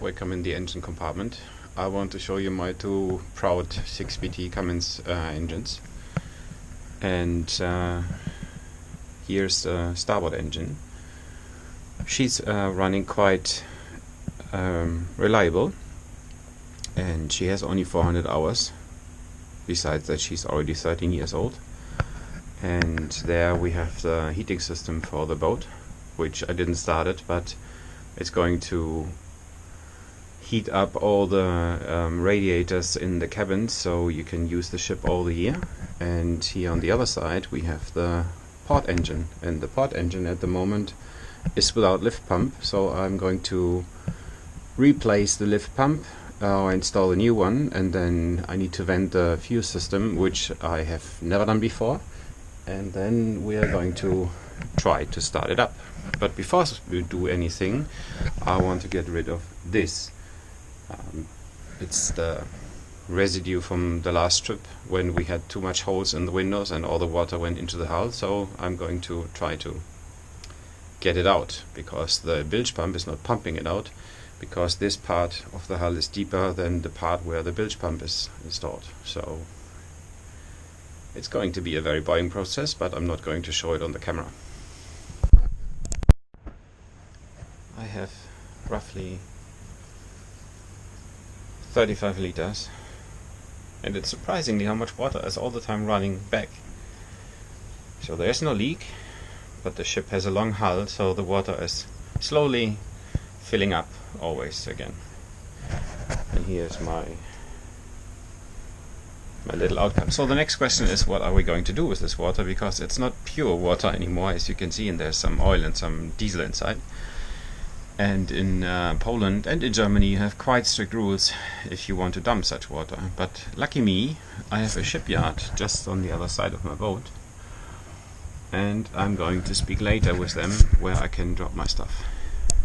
Welcome in the engine compartment. I want to show you my two proud 6PT Cummins engines. And here's the starboard engine. She's running quite reliable, and she has only 400 hours. Besides that, she's already 13 years old. And there we have the heating system for the boat, which I didn't start it, but it's going to heat up all the radiators in the cabin, so you can use the ship all the year. And here on the other side we have the port engine, and the port engine at the moment is without lift pump, so I'm going to replace the lift pump or install a new one, and then I need to vent the fuel system, which I have never done before, and then we are going to try to start it up. But before we do anything, I want to get rid of this. It's the residue from the last trip when we had too much holes in the windows and all the water went into the hull, so I'm going to try to get it out, because the bilge pump is not pumping it out, because this part of the hull is deeper than the part where the bilge pump is installed. So it's going to be a very boring process, but I'm not going to show it on the camera. I have roughly 35 liters, and it's surprisingly how much water is all the time running back. So there's no leak, but the ship has a long hull, so the water is slowly filling up always again. And here's my little outcome. So the next question is, what are we going to do with this water, because it's not pure water anymore, as you can see, and there's some oil and some diesel inside. And in Poland and in Germany you have quite strict rules if you want to dump such water. But lucky me, I have a shipyard just on the other side of my boat, and I'm going to speak later with them where I can drop my stuff.